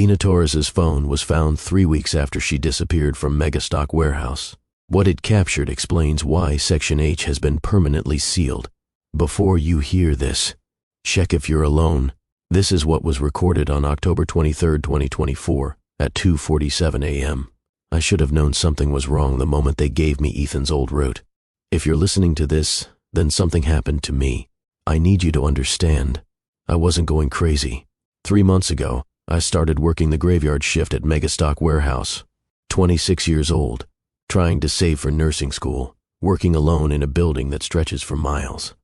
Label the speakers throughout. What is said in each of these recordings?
Speaker 1: Lena Torres's phone was found 3 weeks after she disappeared from MegaStock Warehouse. What it captured explains why Section H has been permanently sealed. Before you hear this, check if you're alone. This is what was recorded on October 23, 2024, at 2:47 a.m. I should have known something was wrong the moment they gave me Ethan's old route. If you're listening to this, then something happened to me. I need you to understand. I wasn't going crazy. 3 months ago, I started working the graveyard shift at MegaStock Warehouse. 26 years old, trying to save for nursing school, working alone in a building that stretches for miles.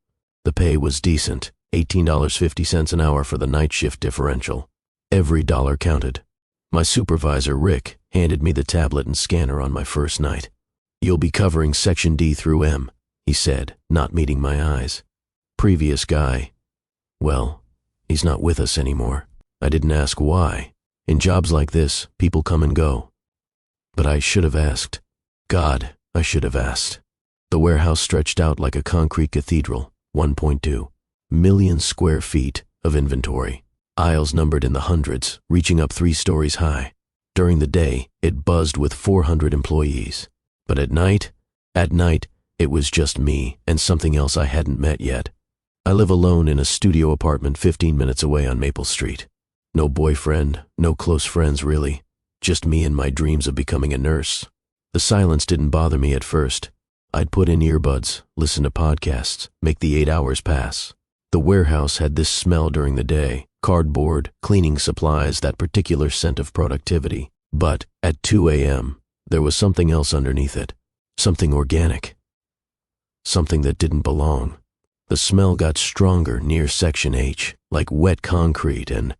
Speaker 1: The pay was decent, $18.50 an hour for the night shift differential. Every dollar counted. My supervisor, Rick, handed me the tablet and scanner on my first night. "You'll be covering Section D through M," he said, not meeting my eyes. Previous guy. Well, he's not with us anymore. I didn't ask why. In jobs like this, people come and go. But I should have asked. God, I should have asked. The warehouse stretched out like a concrete cathedral, 1.2 million square feet of inventory. Aisles numbered in the hundreds, reaching up 3 stories high. During the day, it buzzed with 400 employees. But at night, it was just me and something else I hadn't met yet. I live alone in a studio apartment 15 minutes away on Maple Street. No boyfriend, no close friends really, just me and my dreams of becoming a nurse. The silence didn't bother me at first. I'd put in earbuds, listen to podcasts, make the 8 hours pass. The warehouse had this smell during the day, cardboard, cleaning supplies, that particular scent of productivity. But at 2 a.m., there was something else underneath it, something organic, something that didn't belong. The smell got stronger near Section H, like wet concrete and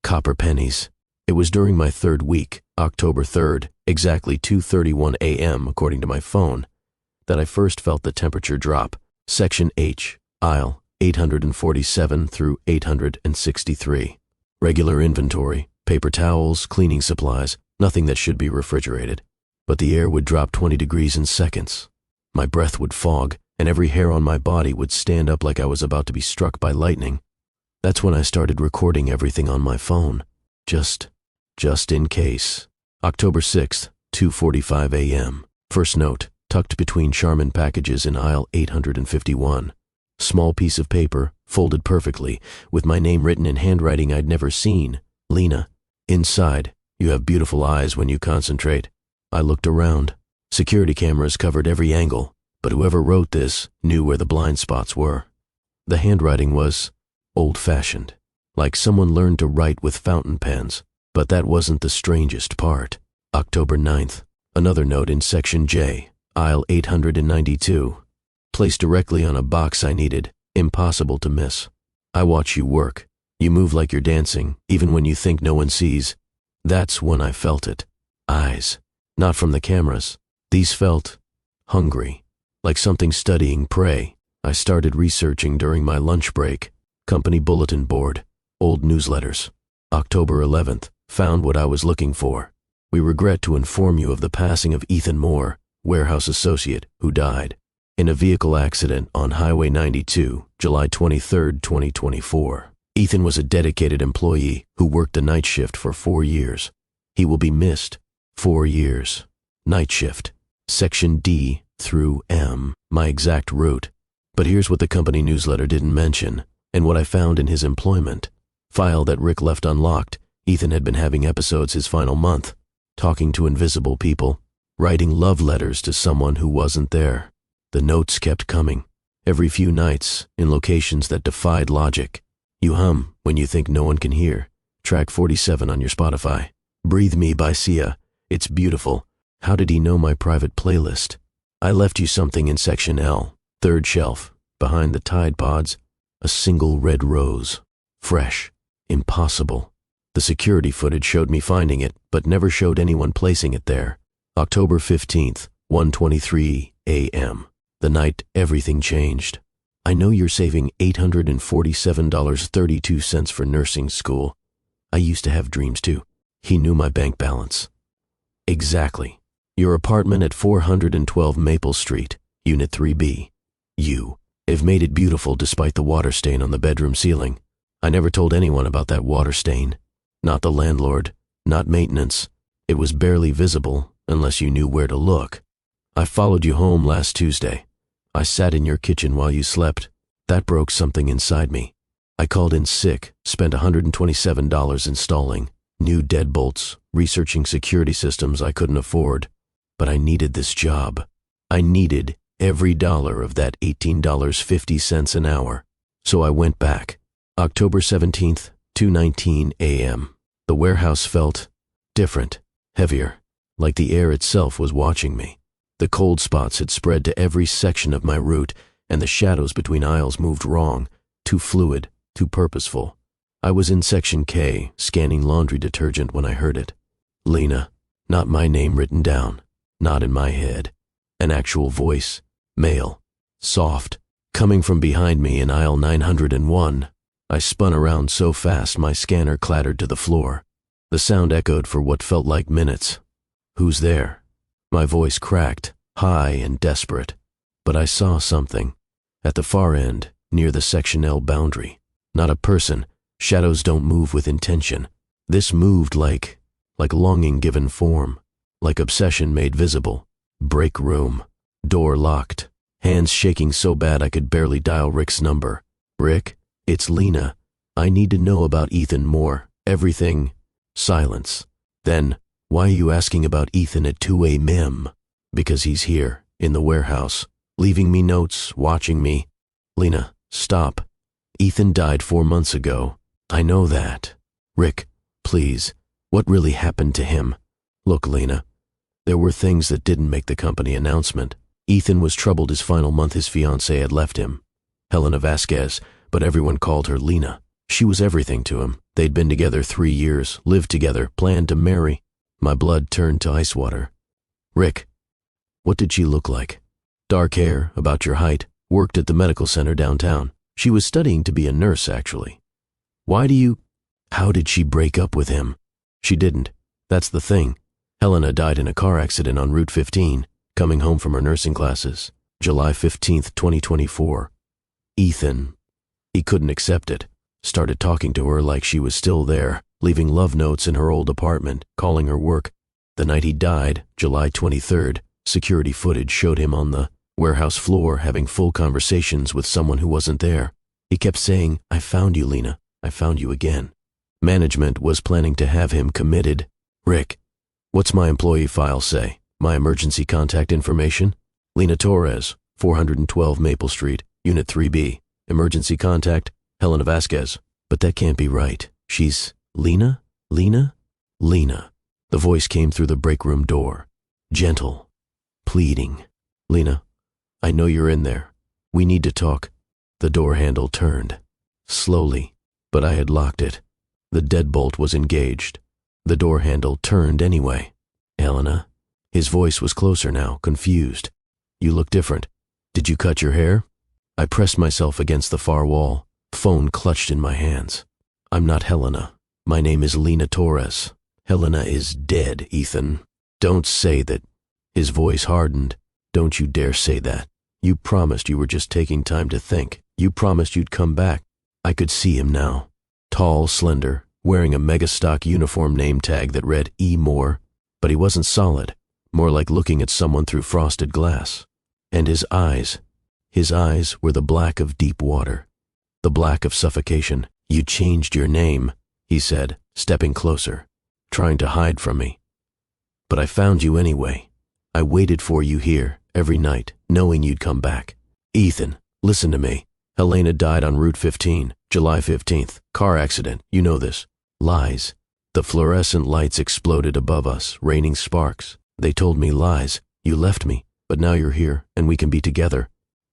Speaker 1: copper pennies. It was during my 3rd week, October 3rd, exactly 2:31 a.m. according to my phone, that I first felt the temperature drop. Section H, aisle 847 through 863. Regular inventory, paper towels, cleaning supplies, nothing that should be refrigerated. But the air would drop 20 degrees in seconds. My breath would fog, and every hair on my body would stand up like I was about to be struck by lightning. That's when I started recording everything on my phone. Just in case. October 6th, 2:45 a.m. First note, tucked between Charmin packages in aisle 851. Small piece of paper, folded perfectly, with my name written in handwriting I'd never seen. Lena. Inside, "You have beautiful eyes when you concentrate." I looked around. Security cameras covered every angle, but whoever wrote this knew where the blind spots were. The handwriting was old-fashioned, like someone learned to write with fountain pens. But that wasn't the strangest part. October 9th, another note in Section J, aisle 892. Placed directly on a box I needed, impossible to miss. "I watch you work. You move like you're dancing, even when you think no one sees." That's when I felt it. Eyes. Not from the cameras. These felt hungry, like something studying prey. I started researching during my lunch break. Company bulletin board, old newsletters. October 11th, found what I was looking for. "We regret to inform you of the passing of Ethan Moore, warehouse associate, who died in a vehicle accident on Highway 92, July 23, 2024. Ethan was a dedicated employee who worked the night shift for 4 years. He will be missed. 4 years. Night shift. Section D through M, my exact route. But here's what the company newsletter didn't mention, and what I found in his employment. File that Rick left unlocked. Ethan had been having episodes his final month, talking to invisible people, writing love letters to someone who wasn't there. The notes kept coming, every few nights, in locations that defied logic. You hum when you think no one can hear. Track 47 on your Spotify. "Breathe Me" by Sia. It's beautiful. How did he know my private playlist? "I left you something in Section L, 3rd shelf, behind the Tide Pods. A single red rose. Fresh. Impossible." The security footage showed me finding it, but never showed anyone placing it there. October 15th, 1:23 a.m. The night everything changed. "I know you're saving $847.32 for nursing school. I used to have dreams too." He knew my bank balance. "Exactly. Your apartment at 412 Maple Street, Unit 3B. You have made it beautiful despite the water stain on the bedroom ceiling. I never told anyone about that water stain. Not the landlord, not maintenance. It was barely visible unless you knew where to look. I followed you home last Tuesday. I sat in your kitchen while you slept. That broke something inside me. I called in sick, spent $127 installing new deadbolts, researching security systems I couldn't afford. But I needed this job. I needed every dollar of that $18.50 an hour. So I went back. October 17th, 2:19 a.m. The warehouse felt different, heavier, like the air itself was watching me. The cold spots had spread to every section of my route, and the shadows between aisles moved wrong, too fluid, too purposeful. I was in Section K, scanning laundry detergent when I heard it. Lena, not my name written down, not in my head. An actual voice, male, soft, coming from behind me in aisle 901. I spun around so fast my scanner clattered to the floor. The sound echoed for what felt like minutes. Who's there? My voice cracked, high and desperate. But I saw something. At the far end, near the Section L boundary. Not a person. Shadows don't move with intention. This moved like longing given form. Like obsession made visible. Break room. Door locked. Hands shaking so bad I could barely dial Rick's number. Rick, it's Lena. I need to know about Ethan more. Everything. Silence. Then, why are you asking about Ethan at 2 a.m.? Because he's here, in the warehouse, leaving me notes, watching me. Lena, stop. Ethan died 4 months ago. I know that. Rick, please, what really happened to him? Look, Lena, there were things that didn't make the company announcement. Ethan was troubled his final month his fiancée had left him. Helena Vasquez, but everyone called her Lena. She was everything to him. They'd been together 3 years, lived together, planned to marry. My blood turned to ice water. Rick, what did she look like? Dark hair, about your height, worked at the medical center downtown. She was studying to be a nurse, actually. How did she break up with him? She didn't. That's the thing. Helena died in a car accident on Route 15, coming home from her nursing classes, July 15th, 2024. Ethan, he couldn't accept it. Started talking to her like she was still there, leaving love notes in her old apartment, calling her work. The night he died, July 23rd, security footage showed him on the warehouse floor having full conversations with someone who wasn't there. He kept saying, I found you, Lena. I found you again. Management was planning to have him committed. Rick, what's my employee file say? My emergency contact information? Lena Torres, 412 Maple Street, Unit 3B. Emergency contact, Helena Vasquez. But that can't be right. She's Lena? Lena? Lena. The voice came through the break room door. Gentle. Pleading. Lena, I know you're in there. We need to talk. The door handle turned. Slowly, but I had locked it. The deadbolt was engaged. The door handle turned anyway. Helena? His voice was closer now, confused. You look different. Did you cut your hair? I pressed myself against the far wall. Phone clutched in my hands. I'm not Helena. My name is Lena Torres. Helena is dead, Ethan. Don't say that. His voice hardened. Don't you dare say that. You promised you were just taking time to think. You promised you'd come back. I could see him now. Tall, slender, wearing a MegaStock uniform name tag that read E. Moore. But he wasn't solid, more like looking at someone through frosted glass. And his eyes were the black of deep water. The black of suffocation. You changed your name, he said, stepping closer, trying to hide from me. But I found you anyway. I waited for you here every night, knowing you'd come back. Ethan, listen to me. Helena died on Route 15, July 15th. Car accident, you know this. Lies. The fluorescent lights exploded above us, raining sparks. They told me lies. You left me, but now you're here, and we can be together.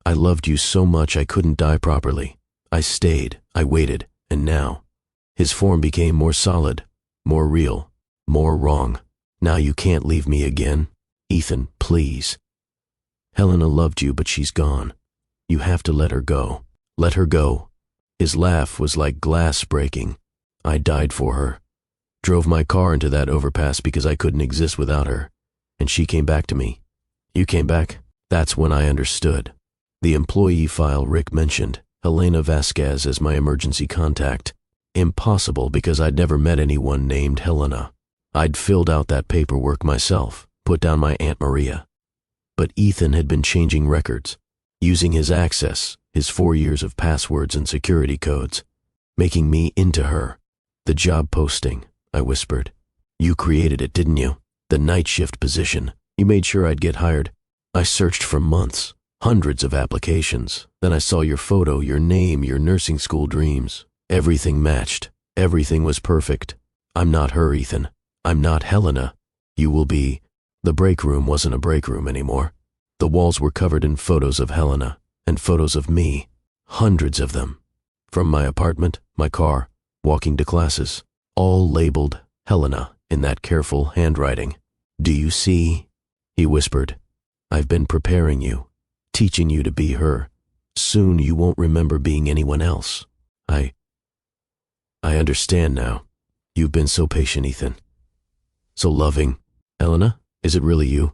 Speaker 1: I loved you so much I couldn't die properly. I stayed, I waited, and now. His form became more solid, more real, more wrong. Now you can't leave me again. Ethan, please. Helena loved you, but she's gone. You have to let her go. Let her go. His laugh was like glass breaking. I died for her. Drove my car into that overpass because I couldn't exist without her. And she came back to me. You came back? That's when I understood. The employee file Rick mentioned, Helena Vasquez as my emergency contact. Impossible because I'd never met anyone named Helena. I'd filled out that paperwork myself, put down my Aunt Maria. But Ethan had been changing records, using his access, his 4 years of passwords and security codes, making me into her. The job posting, I whispered. You created it, didn't you? The night shift position. You made sure I'd get hired. I searched for months, hundreds of applications. Then I saw your photo, your name, your nursing school dreams. Everything matched. Everything was perfect. I'm not her, Ethan. I'm not Helena. You will be. The break room wasn't a break room anymore. The walls were covered in photos of Helena and photos of me. Hundreds of them. From my apartment, my car, walking to classes. All labeled Helena in that careful handwriting. Do you see? He whispered. I've been preparing you, teaching you to be her. Soon you won't remember being anyone else. I understand now. You've been so patient, Ethan. So loving. Helena, is it really you?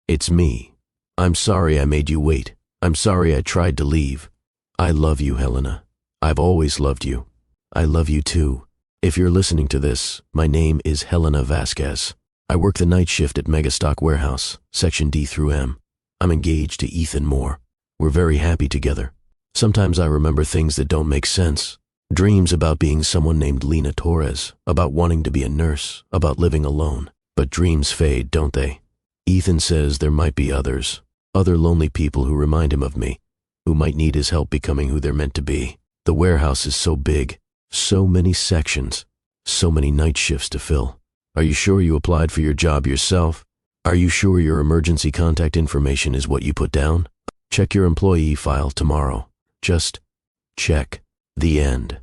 Speaker 1: It's me. I'm sorry I made you wait. I'm sorry I tried to leave. I love you, Helena. I've always loved you. I love you too. If you're listening to this, my name is Helena Vasquez. I work the night shift at MegaStock Warehouse, Section D through M. I'm engaged to Ethan Moore. We're very happy together. Sometimes I remember things that don't make sense. Dreams about being someone named Lena Torres, about wanting to be a nurse, about living alone. But dreams fade, don't they? Ethan says there might be others, other lonely people who remind him of me, who might need his help becoming who they're meant to be. The warehouse is so big, so many sections, so many night shifts to fill. Are you sure you applied for your job yourself? Are you sure your emergency contact information is what you put down? Check your employee file tomorrow. Just check. The end.